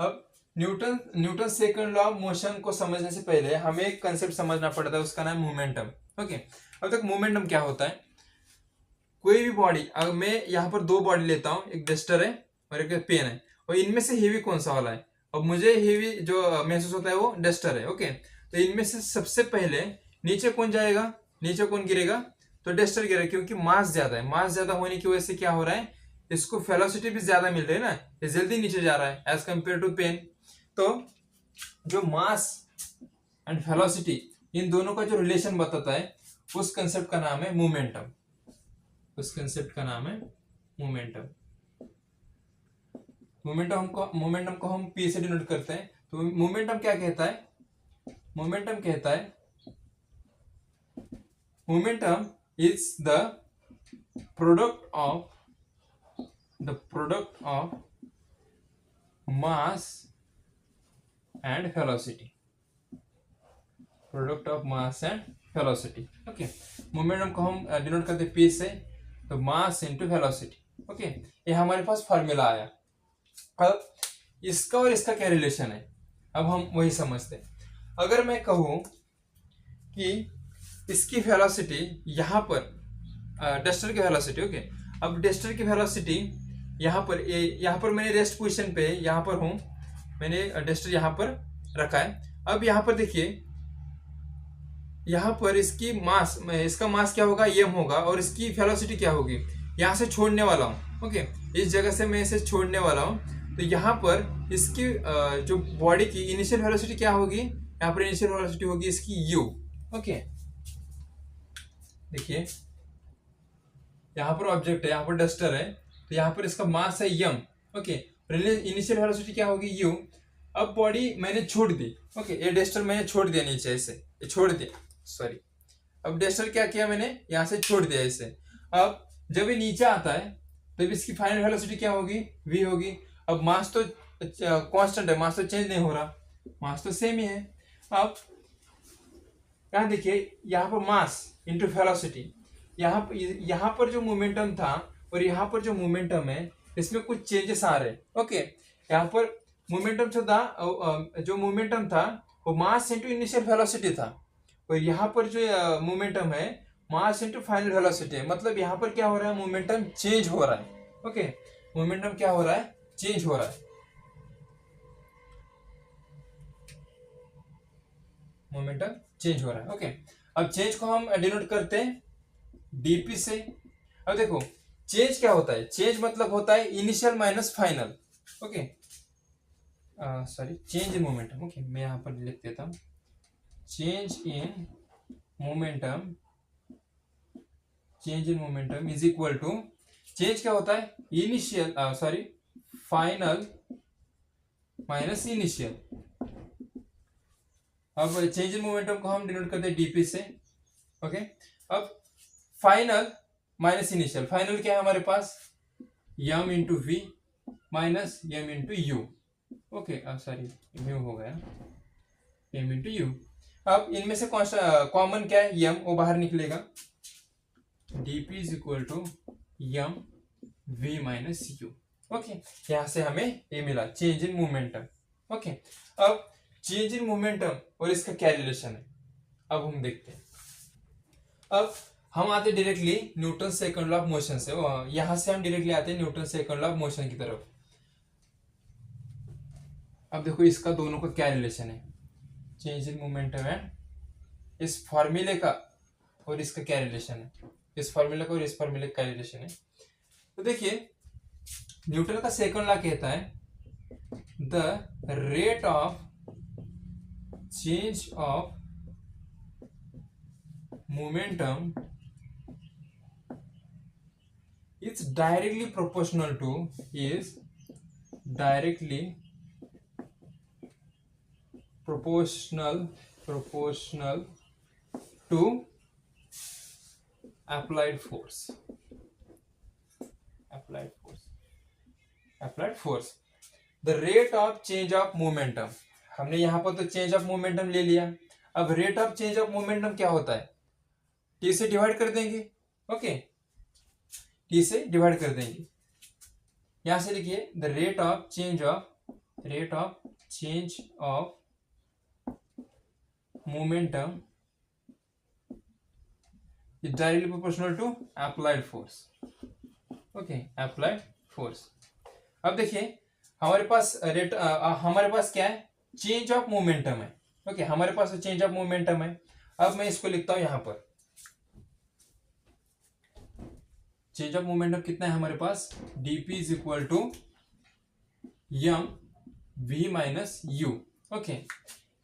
अब Newton second law of motion को समझने से पहले हमें एक कंसेप्ट समझना पड़ता है, उसका नाम मोमेंटम। ओके, अब तक मोमेंटम क्या होता है? कोई भी बॉडी, अगर मैं यहाँ पर दो बॉडी लेता हूँ, एक डस्टर है और एक पेन है, और इनमें से हेवी कौन सा वाला है? और मुझे हेवी जो महसूस होता है वो डस्टर है। ओके, तो इनमें से सबसे पहले नीचे कौन जाएगा, नीचे कौन गिरेगा? तो डस्टर गिरेगा, क्योंकि मास ज्यादा है। मास ज्यादा होने की वजह से क्या हो रहा है, इसको वेलोसिटी भी ज्यादा मिल रही है ना, ये जल्दी नीचे जा रहा है एज कंपेयर टू पेन। तो जो मास एंड वेलोसिटी, इन दोनों का जो रिलेशन बताता है, उस कंसेप्ट का नाम है मोमेंटम। उस कंसेप्ट का नाम है मोमेंटम। मोमेंटम को हम पी से डिनोट करते हैं। तो मोमेंटम क्या कहता है? मोमेंटम कहता है, momentum is the product of mass and velocity. Product of mass and velocity. Okay, momentum को हम डिनोट करते हैं पी से, तो मास इनटू वेलोसिटी। ओके, ये हमारे पास फॉर्मूला आया। अब इसका और इसका क्या रिलेशन है, अब हम वही समझते हैं। अगर मैं कहूं कि इसकी वेलोसिटी यहाँ पर, डस्टर की वेलोसिटी, ओके, अब डस्टर की वेलोसिटी यहाँ पर मैंने रेस्ट पोजीशन पे यहाँ पर हूं, मैंने डस्टर यहाँ पर रखा है। अब यहाँ पर देखिए, यहाँ पर इसका मास क्या होगा, एम होगा, और इसकी वेलोसिटी क्या होगी, यहाँ से छोड़ने वाला हूँ। ओके, इस जगह से मैं इसे छोड़ने वाला हूँ, तो यहाँ पर इसकी जो बॉडी की इनिशियल वेलोसिटी क्या होगी, यहाँ पर इनिशियल वेलोसिटी होगी इसकी यू। ओके, देखिए यहाँ पर ऑब्जेक्ट है, यहाँ पर डस्टर है, तो यहाँ पर इसका मास है यम। ओके, इनिशियल वेलोसिटी क्या होगी, यू। अब बॉडी मैंने छोड़ दी। ओके, ये डस्टर मैंने छोड़ दिया नीचे, ऐसे ये छोड़ दिया, सॉरी। अब डस्टर क्या किया, मैंने यहाँ से छोड़ दिया इसे। अब जब ये नीचे आता है, तब इसकी फाइनल वेलोसिटी क्या होगी, v होगी। अब मास तो कांस्टेंट है, मास तो चेंज नहीं हो रहा, मास तो सेम ही है। अब यहाँ देखिए, यहाँ पर मास इंटू वेलोसिटी, यहाँ पर जो मोमेंटम था और यहाँ पर जो मोमेंटम है, इसमें कुछ चेंजेस आ रहे हैं। ओके, यहाँ पर मोमेंटम जो मोमेंटम था वो मास इंटू इनिशियल वेलोसिटी था, और यहाँ पर जो मोमेंटम है मास इंटू फाइनल वेलोसिटी है। मतलब यहाँ पर क्या हो रहा है, मोमेंटम चेंज हो रहा है। ओके, मोमेंटम क्या हो रहा है, चेंज हो रहा है, मोमेंटम चेंज हो रहा है। ओके, अब चेंज को हम डिनोट करते हैं डीपी से। अब देखो चेंज क्या होता है, चेंज मतलब होता है initial minus final. Okay, sorry, change in momentum. Okay, मैं यहाँ पर लिख देता हूँ, change in momentum, change in momentum is equal to, change क्या होता है, इनिशियल फाइनल माइनस इनिशियल। अब चेंज इन मोमेंटम को हम डिनोट करते हैं डीपी से। ओके, अब फाइनल माइनस इनिशियल, फाइनल क्या है हमारे पास, m into v minus m into u. Okay, sorry, mu हो गया, एम इंटू यू। अब इनमें से कॉमन क्या है, यम, वो बाहर निकलेगा, dp is equal to m v minus u. Okay, यहां से हमें ये मिला चेंज इन मोमेंटम। ओके, अब चेंज इन मोमेंटम और इसका क्या रिलेशन है, अब हम देखते हैं। अब हम आते directly Newton second law of motion से, यहां से हम डायरेक्टली आते हैं Newton second law of motion की तरफ। अब देखो इसका दोनों का क्या रिलेशन है, चेंज इन मोमेंटम एंड इस फॉर्मूले का और इसका क्या रिलेशन है, इस फॉर्मूले का और इस फॉर्मूले का क्या रिलेशन है। तो देखिए, न्यूटन का सेकंड लॉ कहता है the rate of change of momentum is directly proportional to applied force. The rate of change of momentum, हमने यहां पर तो चेंज ऑफ मोमेंटम ले लिया। अब rate of change of momentum क्या होता है, टी से डिवाइड कर देंगे। ओके, टी से डिवाइड कर देंगे, यहां से लिखिए the rate of change of rate of change of momentum is directly proportional to applied force. Okay, applied force. अब देखिए हमारे पास हमारे पास क्या है, चेंज ऑफ मोमेंटम है। ओके, हमारे पास चेंज ऑफ मोमेंटम है। अब मैं इसको लिखता हूं यहां पर, चेंज ऑफ मोमेंटम कितना है हमारे पास, dp is equal to m v minus u. Okay,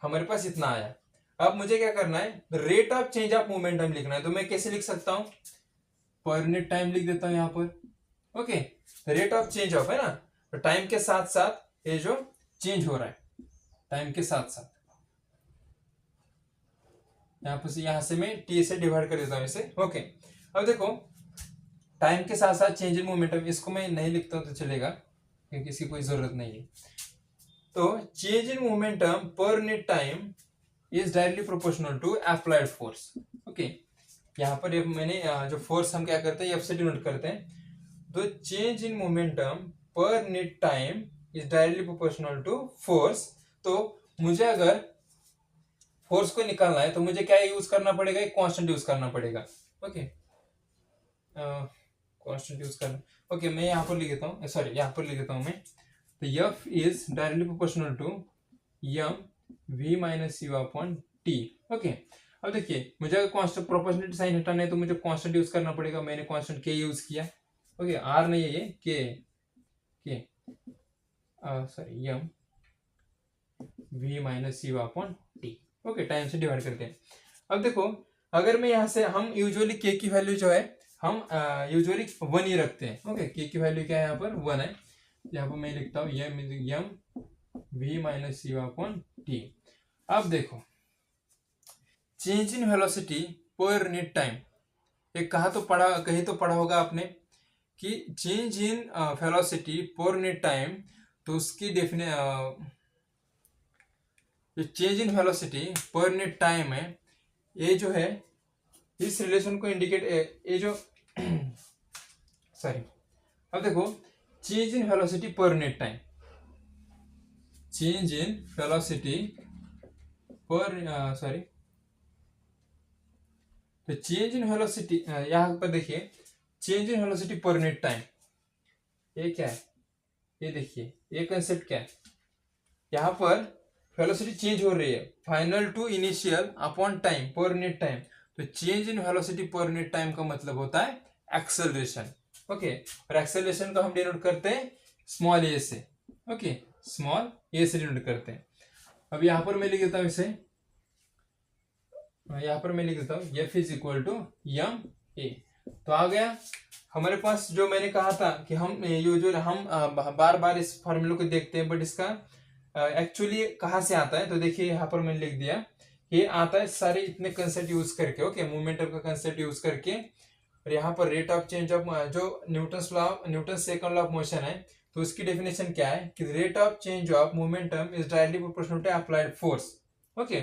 हमारे पास इतना आया। अब मुझे क्या करना है, rate of change of momentum लिखना है। तो मैं कैसे लिख सकता हूं, पर यूनिट टाइम लिख देता हूं यहां पर। Okay, rate of change of है ना, तो टाइम के साथ साथ ये जो चेंज हो रहा है, टाइम के साथ साथ यहां से मैं टी से डिवाइड कर देता हूं इसे। ओके, अब देखो टाइम के साथ साथ चेंज इन मोमेंटम, इसको मैं नहीं लिखता हूं तो चलेगा क्योंकि इसकी कोई जरूरत नहीं है। तो change in momentum per unit time is directly proportional to applied force. Okay, यहाँ पर मैंने जो फोर्स हम क्या करते हैं, एफ से डिनोट करते हैं। तो change in momentum per unit time is directly proportional to force. तो मुझे अगर फोर्स को निकालना है तो मुझे क्या यूज करना पड़ेगा, एक कांस्टेंट यूज करना पड़ेगा। ओके, कांस्टेंट यूज करना। ओके, मैं यहाँ पर लिख देता हूँ, सॉरी यहाँ पर लिख देता हूँ मैं। तो F is directly proportional to m v minus u upon t. Okay, अब देखिए मुझे अगर कांस्टेंट प्रोपोर्शनलिटी साइन हटाना है तो मुझे कांस्टेंट यूज करना पड़ेगा। मैंने कांस्टेंट के यूज किया। ओके, आर नहीं है ये, के sorry m v minus u upon t. Okay, time से डिवाइड करते हैं। अब देखो अगर मैं यहाँ से, हम यूजुअली के की वैल्यू जो है हम यूजुअली 1 ही रखते हैं। ओके, के की वैल्यू क्या है यहाँ पर, 1 है। यहाँ पर मैं लिखता हूँ m v minus u upon t. अब देखो change in velocity per unit time, एक कहीं तो पढ़ा होगा आपने कि change in velocity per unit time, तो उसकी change in velocity per unit time है, ये जो है इस रिलेशन को इंडिकेट, ये जो सॉरी, अब देखो change in velocity per unit time, change in velocity पर सॉरी, तो चेंज इन वेलोसिटी यहां पर देखिए, change in velocity per unit time, ये क्या है, ये देखिए ये कंसेप्ट क्या है, यहां पर वेलोसिटी चेंज हो रही है final to initial upon time per unit time. तो change in velocity per unit time का मतलब होता है एक्सेलरेशन। ओके, और एक्सेलरेशन को हम डिनोट करते हैं स्मॉल ए से। ओके, स्मॉल ए से डिनोट करते हैं। अब यहां पर मैं लिख देता हूं इसे, यहां पर मैं लिख देता हूं F is equal to m a. तो आ गया हमारे पास जो मैंने कहा था कि हम यूजुअल हम बार बार इस फॉर्मूले को देखते हैं, बट इसका एक्चुअली कहाँ से आता है। तो देखिए यहाँ पर मैंने लिख दिया, ये आता है सारे इतने कंसेप्ट यूज करके। ओके, मोमेंटम का कंसेप्ट यूज करके, और यहाँ पर रेट ऑफ चेंज ऑफ जो Newton second law of motion है, तो उसकी डेफिनेशन क्या है कि rate of change of momentum is directly proportional to applied force. Okay,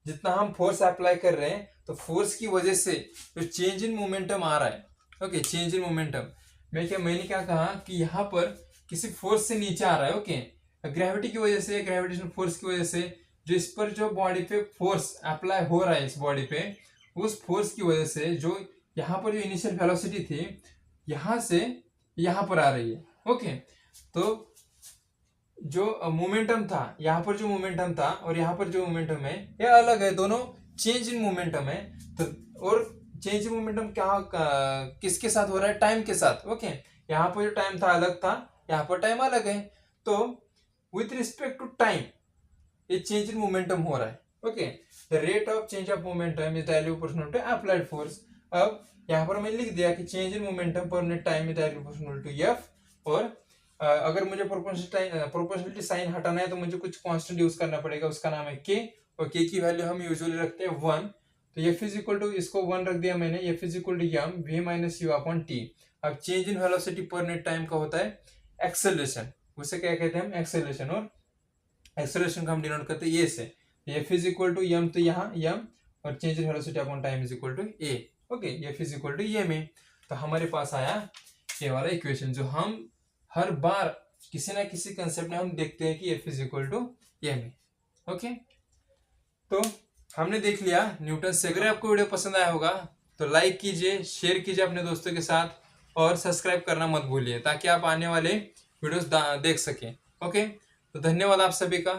जितना हम फोर्स अप्लाई कर रहे हैं तो फोर्स की वजह से जो चेंज इन मोमेंटम आ रहा है, ओके, चेंज इन मोमेंटम, मैंने क्या कहा कि यहाँ पर किसी फोर्स से नीचे आ रहा है। ओके, ग्रेविटी की वजह से, ग्रेविटेशनल फोर्स की वजह से जो इस पर जो बॉडी पे फोर्स अप्लाई हो रहा है इस बॉडी पे, उस फोर्स की वजह से जो यहाँ पर जो इनिशियल वेलोसिटी थी यहाँ से यहाँ पर आ रही है। ओके, तो जो मोमेंटम था, यहाँ पर जो मोमेंटम था और यहाँ पर जो मोमेंटम है ये अलग है, दोनों चेंज इन मोमेंटम है। तो और चेंज इन मोमेंटम किसके साथ हो रहा है, टाइम के साथ। ओके, यहाँ पर जो टाइम था अलग था, यहाँ पर टाइम अलग है। तो विथ रिस्पेक्ट टू टाइम ये चेंज इन मोमेंटम हो रहा है। Okay, the rate of change of momentum is directly proportional to applied force. अब यहाँ पर मैंने लिख दिया कि change in momentum per unit time is directly proportional to F. और अगर मुझे प्रोपोर्शनलिटी साइन हटाना है तो मुझे कुछ कांस्टेंट यूज करना पड़ेगा, उसका नाम है के, और के की वैल्यू हम यूजुअली रखते हैं 1। तो एफ इज इक्वल टू, इसको 1 रख दिया मैंने, F is equal to m v minus u upon t. अब change in velocity per unit time का होता है एक्सेलरेशन, उसे क्या कहते हैं हम, एक्सेलरेशन। और एक्सेलरेशन को हम डिनोट करते हैं ए से, F is equal to m, तो यहाँ एम, और change in velocity upon time is equal to a. Okay, F is equal to a में, तो हमारे पास आया ये वाला इक्वेशन जो हम हर बार किसी ना किसी कंसेप्ट में हम देखते हैं कि F is equal to m a. Okay, तो हमने देख लिया न्यूटन से। अगर आपको वीडियो पसंद आया होगा तो लाइक कीजिए, शेयर कीजिए अपने दोस्तों के साथ, और सब्सक्राइब करना मत भूलिए ताकि आप आने वाले वीडियोस देख सकें। ओके, तो धन्यवाद आप सभी का।